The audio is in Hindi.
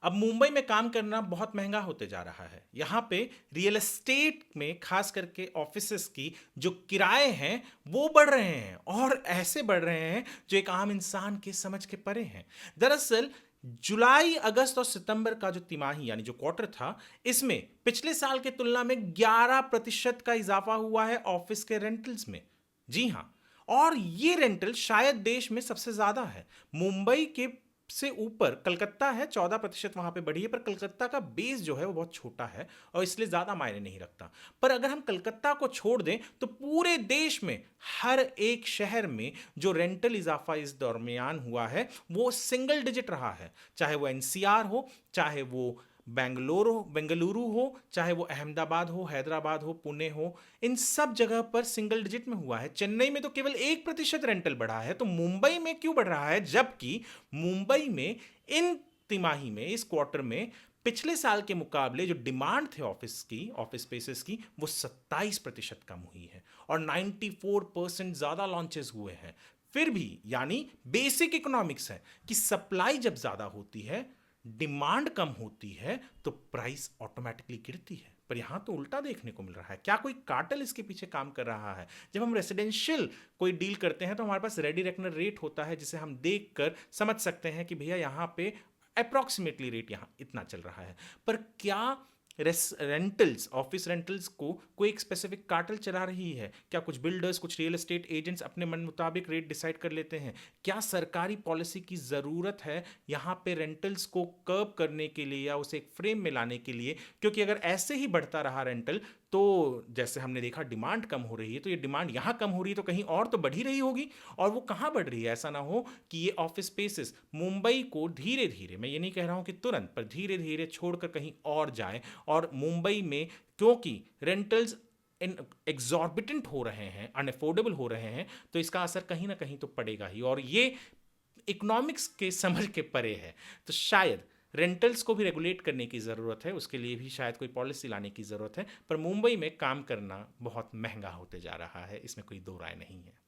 अब मुंबई में काम करना बहुत महंगा होते जा रहा है। यहाँ पे रियल एस्टेट में खास करके ऑफिसेस की जो किराए हैं वो बढ़ रहे हैं, और ऐसे बढ़ रहे हैं जो एक आम इंसान के समझ के परे हैं। दरअसल जुलाई, अगस्त और सितंबर का जो तिमाही यानी जो क्वार्टर था, इसमें पिछले साल के तुलना में 11% का इजाफा हुआ है ऑफिस के रेंटल्स में। जी हां, और ये रेंटल शायद देश में सबसे ज्यादा है। मुंबई के से ऊपर कलकत्ता है, 14% वहां पे बढ़ी है, पर कलकत्ता का बेस जो है वो बहुत छोटा है और इसलिए ज्यादा मायने नहीं रखता। पर अगर हम कलकत्ता को छोड़ दें तो पूरे देश में हर एक शहर में जो रेंटल इजाफा इस दरमियान हुआ है वो सिंगल डिजिट रहा है। चाहे वो एनसीआर हो, चाहे वो बेंगलुरु हो, चाहे वो अहमदाबाद हो, हैदराबाद हो, पुणे हो, इन सब जगह पर सिंगल डिजिट में हुआ है। चेन्नई में तो केवल 1% रेंटल बढ़ा है, तो मुंबई में क्यों बढ़ रहा है? जबकि मुंबई में इन तिमाही में, इस क्वार्टर में पिछले साल के मुकाबले जो डिमांड थे ऑफिस स्पेसेस की, वो 27% कम हुई है और 94% ज्यादा लॉन्चेस हुए हैं। फिर भी यानी बेसिक इकोनॉमिक्स है कि सप्लाई जब ज्यादा होती है, डिमांड कम होती है, तो प्राइस ऑटोमेटिकली गिरती है। पर यहां तो उल्टा देखने को मिल रहा है। क्या कोई कार्टेल इसके पीछे काम कर रहा है? जब हम रेसिडेंशियल कोई डील करते हैं तो हमारे पास रेडी रेकनर रेट होता है जिसे हम देखकर समझ सकते हैं कि भैया यहां पे अप्रॉक्सीमेटली रेट यहां इतना चल रहा है। पर क्या रेंटल्स, ऑफिस रेंटल्स को कोई एक स्पेसिफिक कार्टेल चला रही है? क्या कुछ बिल्डर्स, कुछ रियल एस्टेट एजेंट्स अपने मन मुताबिक रेट डिसाइड कर लेते हैं? क्या सरकारी पॉलिसी की ज़रूरत है यहाँ पे रेंटल्स को कर्ब करने के लिए या उसे एक फ्रेम में लाने के लिए? क्योंकि अगर ऐसे ही बढ़ता रहा रेंटल, तो जैसे हमने देखा डिमांड कम हो रही है, तो ये डिमांड यहाँ कम हो रही है तो कहीं और तो बढ़ ही रही होगी। और वो कहाँ बढ़ रही है? ऐसा ना हो कि ये ऑफिस स्पेसेस मुंबई को धीरे धीरे, मैं ये नहीं कह रहा हूँ कि तुरंत, पर धीरे धीरे छोड़कर कहीं और जाए। और मुंबई में क्योंकि रेंटल्स एग्जॉर्बिटेंट हो रहे हैं, अनअफोर्डेबल हो रहे हैं, तो इसका असर कहीं ना कहीं तो पड़ेगा ही, और ये इकोनॉमिक्स के समझ के परे है। तो शायद रेंटल्स को भी रेगुलेट करने की ज़रूरत है, उसके लिए भी शायद कोई पॉलिसी लाने की ज़रूरत है। पर मुंबई में काम करना बहुत महंगा होते जा रहा है, इसमें कोई दो राय नहीं है।